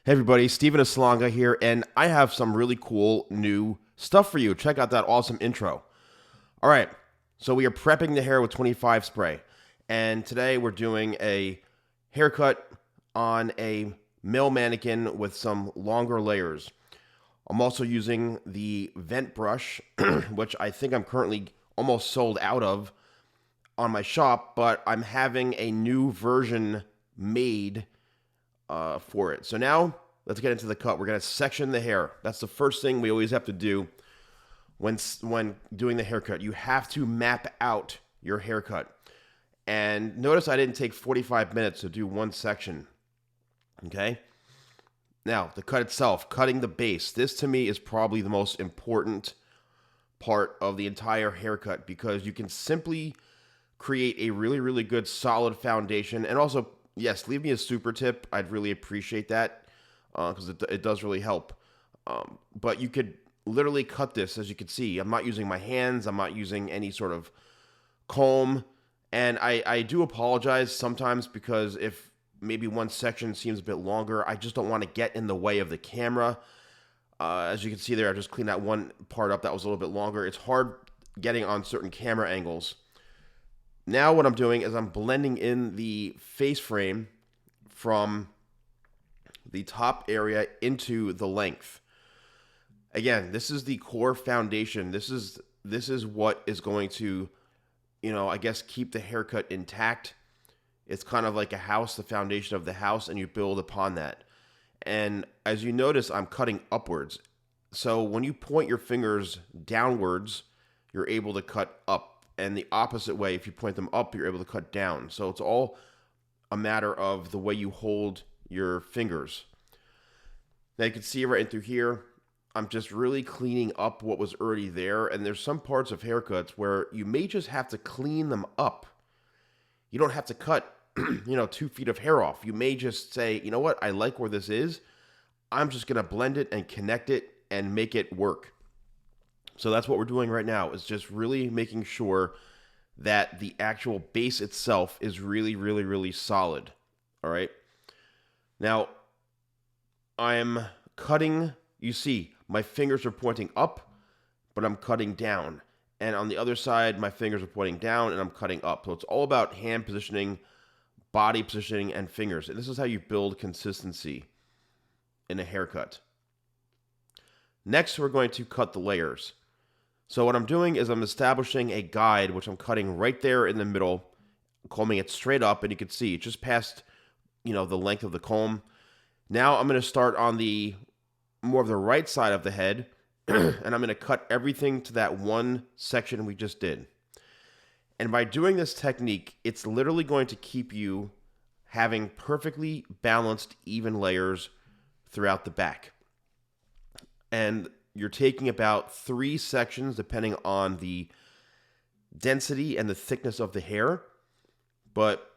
Hey everybody, Steven TheSalonGuy here, and I have some really cool new stuff for you. Check out that awesome intro. All right, so we are prepping the hair with 25 spray, and today we're doing a haircut on a male mannequin with some longer layers. I'm also using the vent brush, which I think I'm currently almost sold out of on my shop, but I'm having a new version made for it. So now let's get into the cut. We're going to section the hair. That's the first thing we always have to do when doing the haircut. You have to map out your haircut. And notice I didn't take 45 minutes to do one section. Okay? Now, the cut itself, cutting the base. This to me is probably the most important part of the entire haircut because you can simply create a really, really good solid foundation. And also, yes, leave me a super tip. I'd really appreciate that because it does really help. But you could literally cut this, as you can see. I'm not using my hands. I'm not using any sort of comb. And I do apologize sometimes because if maybe one section seems a bit longer, I just don't want to get in the way of the camera. As you can see there, I just cleaned that one part up that was a little bit longer. It's hard getting on certain camera angles. Now what I'm doing is I'm blending in the face frame from the top area into the length. Again, this is the core foundation. This is what is going to, I guess keep the haircut intact. It's kind of like a house, the foundation of the house, and you build upon that. And as you notice, I'm cutting upwards. So when you point your fingers downwards, you're able to cut up. And the opposite way, if you point them up, you're able to cut down. So it's all a matter of the way you hold your fingers. Now you can see right in through here, I'm just really cleaning up what was already there. And there's some parts of haircuts where you may just have to clean them up. You don't have to cut, 2 feet of hair off. You may just say, you know what, I like where this is. I'm just going to blend it and connect it and make it work. So that's what we're doing right now, is just really making sure that the actual base itself is really, really, really solid. All right. Now, I'm cutting, you see, my fingers are pointing up, but I'm cutting down. And on the other side, my fingers are pointing down and I'm cutting up. So it's all about hand positioning, body positioning, and fingers. And this is how you build consistency in a haircut. Next, we're going to cut the layers. So what I'm doing is I'm establishing a guide, which I'm cutting right there in the middle, combing it straight up, and you can see it just past, the length of the comb. Now I'm going to start on the more of the right side of the head, and I'm going to cut everything to that one section we just did. And by doing this technique, it's literally going to keep you having perfectly balanced, even layers throughout the back. And you're taking about 3 sections depending on the density and the thickness of the hair. But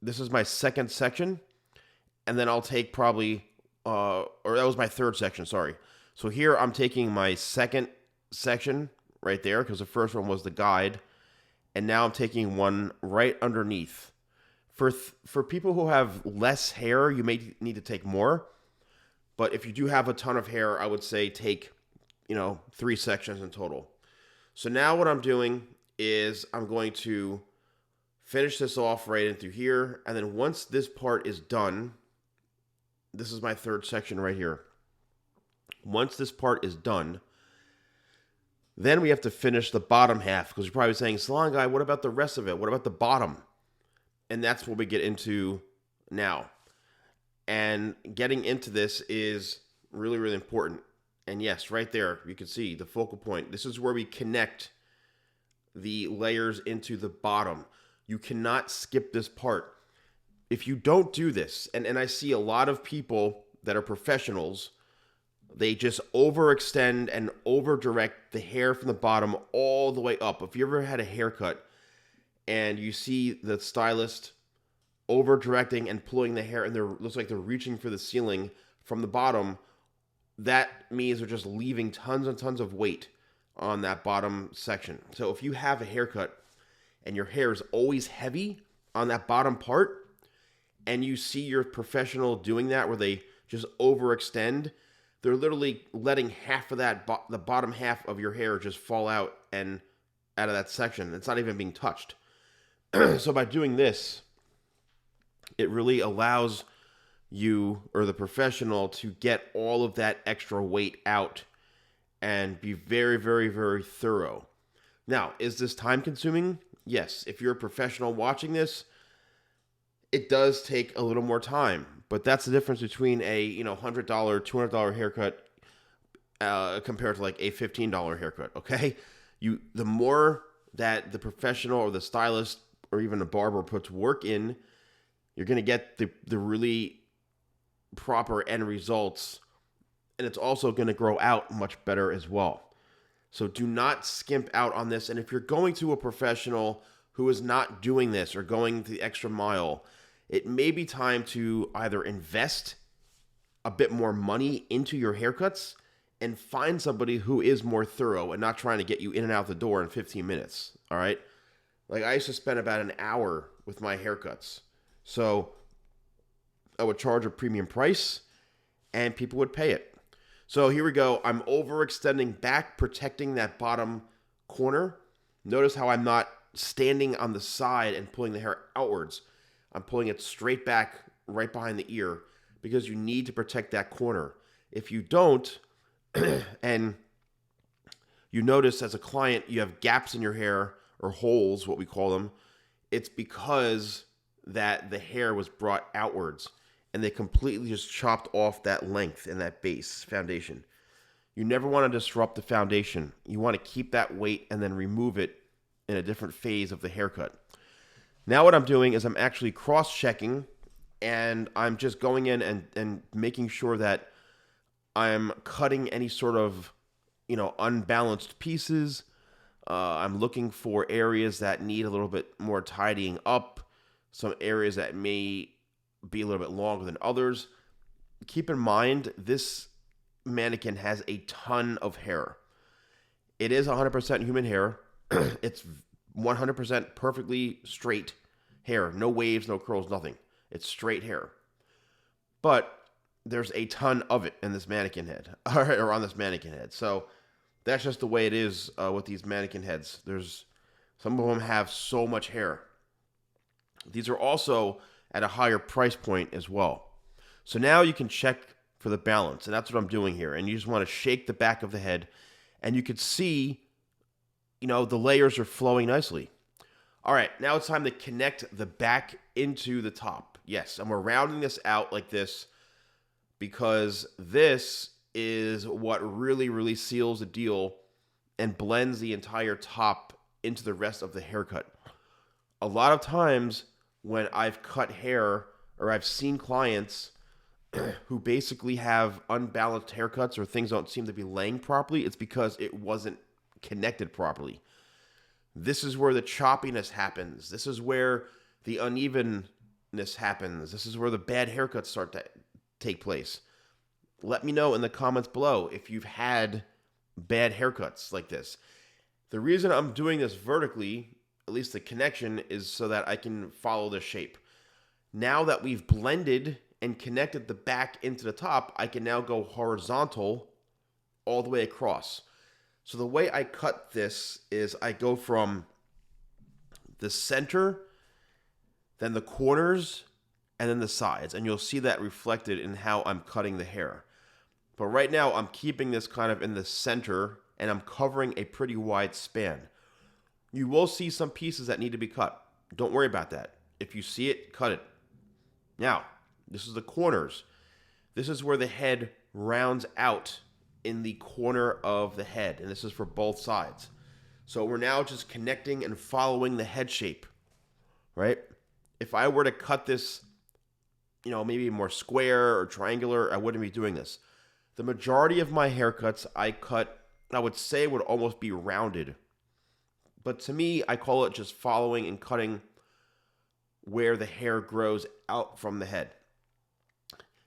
this is my second section. And then I'll take probably, or that was my third section, sorry. So here I'm taking my second section right there because the first one was the guide. And now I'm taking one right underneath. For people who have less hair, you may need to take more. But if you do have a ton of hair, I would say take 3 sections in total. So now what I'm doing is I'm going to finish this off right in through here. And then once this part is done, this is my third section right here. Once this part is done, then we have to finish the bottom half because you're probably saying, Salon Guy, what about the rest of it? What about the bottom? And that's what we get into now. And getting into this is really, really important. And yes, right there, you can see the focal point. This is where we connect the layers into the bottom. You cannot skip this part. If you don't do this, and I see a lot of people that are professionals, they just overextend and over-direct the hair from the bottom all the way up. If you ever had a haircut and you see the stylist over-directing and pulling the hair and it looks like they're reaching for the ceiling from the bottom, that means they're just leaving tons and tons of weight on that bottom section. So if you have a haircut and your hair is always heavy on that bottom part, and you see your professional doing that where they just overextend, they're literally letting half of that, the bottom half of your hair just fall out and out of that section. It's not even being touched. So by doing this, it really allows you or the professional to get all of that extra weight out and be very, very, very thorough. Now, is this time consuming? Yes. If you're a professional watching this, it does take a little more time, but that's the difference between a $100, $200 haircut compared to like a $15 haircut. Okay, the more that the professional or the stylist or even the barber puts work in, you're gonna get the really proper end results, and it's also gonna grow out much better as well. So do not skimp out on this. And if you're going to a professional who is not doing this or going the extra mile, it may be time to either invest a bit more money into your haircuts and find somebody who is more thorough and not trying to get you in and out the door in 15 minutes. All right. Like I used to spend about an hour with my haircuts. So I would charge a premium price and people would pay it. So here we go. I'm overextending back, protecting that bottom corner. Notice how I'm not standing on the side and pulling the hair outwards. I'm pulling it straight back right behind the ear because you need to protect that corner. If you don't, and you notice as a client you have gaps in your hair or holes, what we call them, it's because that the hair was brought outwards and they completely just chopped off that length and that base foundation. You never want to disrupt the foundation. You want to keep that weight and then remove it in a different phase of the haircut. Now what I'm doing is I'm actually cross-checking, and I'm just going in and making sure that I'm cutting any sort of, unbalanced pieces. I'm looking for areas that need a little bit more tidying up, some areas that may be a little bit longer than others. Keep in mind, this mannequin has a ton of hair. It is 100% human hair. It's 100% perfectly straight hair. No waves, no curls, nothing. It's straight hair. But there's a ton of it in this mannequin head, or on this mannequin head. So that's just the way it is with these mannequin heads. Some of them have so much hair. These are also at a higher price point as well. So now you can check for the balance, and that's what I'm doing here. And you just want to shake the back of the head, and you can see, the layers are flowing nicely. All right, now it's time to connect the back into the top. Yes, and we're rounding this out like this because this is what really, really seals the deal and blends the entire top into the rest of the haircut. A lot of times when I've cut hair or I've seen clients who basically have unbalanced haircuts or things don't seem to be laying properly, it's because it wasn't connected properly. This is where the choppiness happens. This is where the unevenness happens. This is where the bad haircuts start to take place. Let me know in the comments below if you've had bad haircuts like this. The reason I'm doing this vertically, at least the connection, is so that I can follow the shape. Now that we've blended and connected the back into the top, I can now go horizontal all the way across. So the way I cut this is I go from the center, then the corners, and then the sides. And you'll see that reflected in how I'm cutting the hair. But right now I'm keeping this kind of in the center and I'm covering a pretty wide span. You will see some pieces that need to be cut. Don't worry about that. If you see it, cut it. Now, this is the corners. This is where the head rounds out in the corner of the head, and this is for both sides. So we're now just connecting and following the head shape, right? If I were to cut this, maybe more square or triangular, I wouldn't be doing this. The majority of my haircuts I would say would almost be rounded. But to me, I call it just following and cutting where the hair grows out from the head.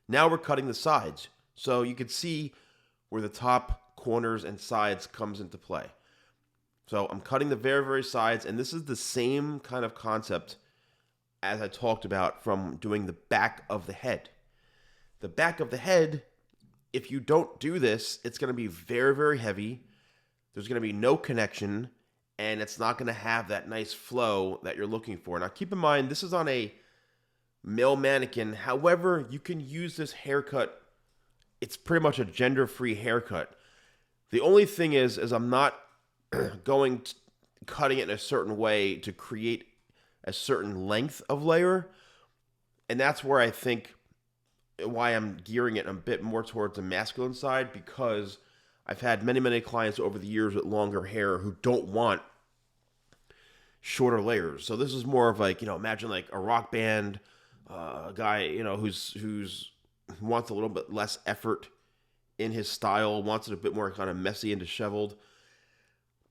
Now we're cutting the sides. So you can see where the top, corners, and sides comes into play. So I'm cutting the very, very sides, and this is the same kind of concept as I talked about from doing the back of the head. The back of the head, if you don't do this, it's going to be very, very heavy. There's going to be no connection, and it's not going to have that nice flow that you're looking for. Now, keep in mind, this is on a male mannequin. However, you can use this haircut. It's pretty much a gender-free haircut. The only thing is I'm not cutting it in a certain way to create a certain length of layer. And that's where I think why I'm gearing it a bit more towards the masculine side, because I've had many, many clients over the years with longer hair who don't want shorter layers. So this is more of like, imagine like a rock band guy, who's wants a little bit less effort in his style, wants it a bit more kind of messy and disheveled.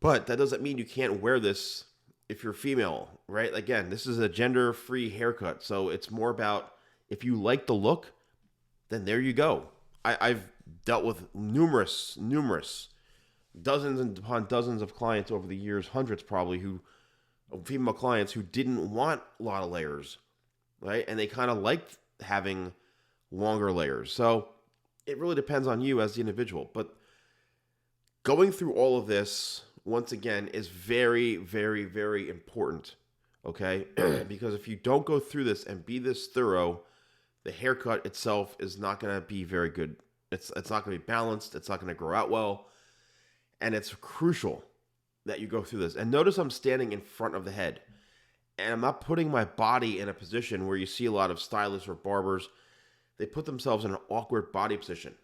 But that doesn't mean you can't wear this if you're female, right? Again, this is a gender-free haircut, so it's more about if you like the look, then there you go. I've dealt with numerous, dozens and upon dozens of clients over the years, hundreds probably, female clients who didn't want a lot of layers, right? And they kind of liked having longer layers. So it really depends on you as the individual. But going through all of this, once again, is very, very, very important, okay? Because if you don't go through this and be this thorough, the haircut itself is not going to be very good. It's not going to be balanced. It's not going to grow out well. And it's crucial that you go through this. And notice I'm standing in front of the head. And I'm not putting my body in a position where you see a lot of stylists or barbers. They put themselves in an awkward body position.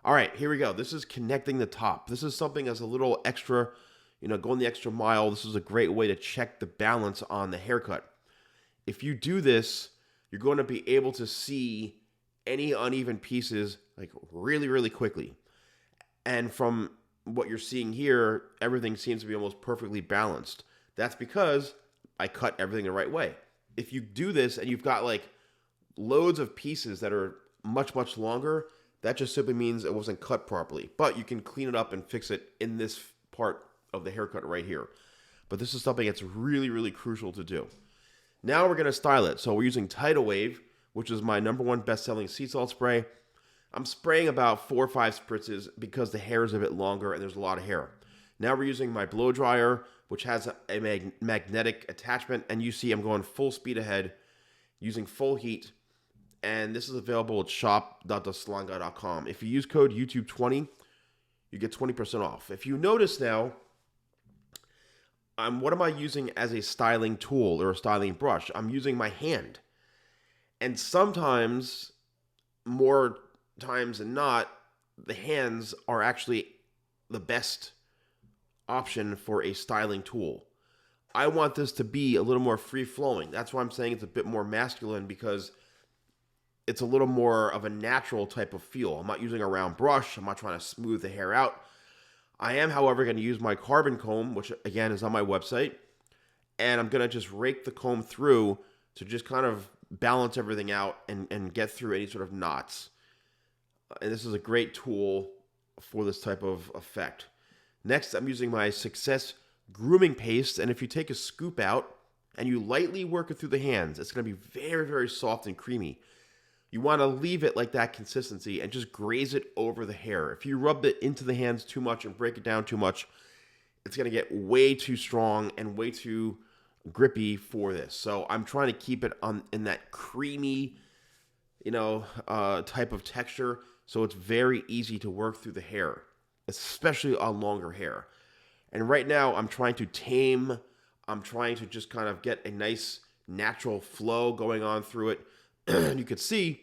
All right, here we go. This is connecting the top. This is something as a little extra, going the extra mile. This is a great way to check the balance on the haircut. If you do this, you're going to be able to see any uneven pieces like really, really quickly. And from what you're seeing here, everything seems to be almost perfectly balanced. That's because I cut everything the right way. If you do this and you've got like loads of pieces that are much, much longer, that just simply means it wasn't cut properly. But you can clean it up and fix it in this part of the haircut right here. But this is something that's really, really crucial to do. Now we're going to style it. So we're using Tidal Wave, which is my #1 best-selling sea salt spray. I'm spraying about 4 or 5 spritzes because the hair is a bit longer and there's a lot of hair. Now we're using my blow dryer, which has a magnetic attachment. And you see I'm going full speed ahead using full heat. And this is available at shop.TheSalonGuy.com. If you use code YouTube20, you get 20% off. If you notice now, what am I using as a styling tool or a styling brush? I'm using my hand. And sometimes, more times than not, the hands are actually the best option for a styling tool. I want this to be a little more free-flowing. That's why I'm saying it's a bit more masculine, because it's a little more of a natural type of feel. I'm not using a round brush. I'm not trying to smooth the hair out. I am, however, going to use my carbon comb, which, again, is on my website. And I'm going to just rake the comb through to just kind of balance everything out and get through any sort of knots. And this is a great tool for this type of effect. Next, I'm using my Success Grooming Paste. And if you take a scoop out and you lightly work it through the hands, it's going to be very, very soft and creamy. You want to leave it like that consistency and just graze it over the hair. If you rub it into the hands too much and break it down too much, it's going to get way too strong and way too grippy for this. So I'm trying to keep it in that creamy, type of texture. So it's very easy to work through the hair, especially on longer hair. And right now I'm trying to tame. I'm trying to just kind of get a nice natural flow going on through it. And you can see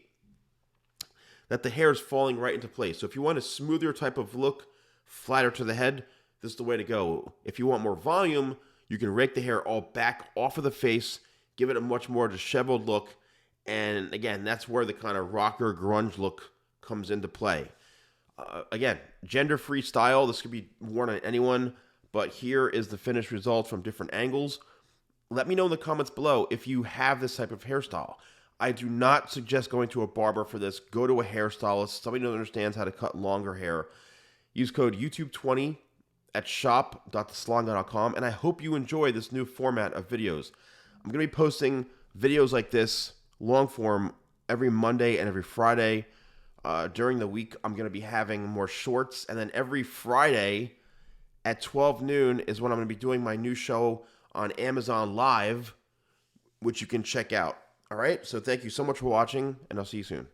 that the hair is falling right into place. So if you want a smoother type of look, flatter to the head, this is the way to go. If you want more volume, you can rake the hair all back off of the face, give it a much more disheveled look. And again, that's where the kind of rocker grunge look comes into play. Again, gender-free style. This could be worn on anyone, but here is the finished result from different angles. Let me know in the comments below if you have this type of hairstyle. I do not suggest going to a barber for this. Go to a hairstylist, somebody who understands how to cut longer hair. Use code YouTube20 at shop.TheSalonGuy.com, and I hope you enjoy this new format of videos. I'm going to be posting videos like this, long form, every Monday and every Friday. During the week, I'm going to be having more shorts. And then every Friday at 12 noon is when I'm going to be doing my new show on Amazon Live, which you can check out. All right? So thank you so much for watching, and I'll see you soon.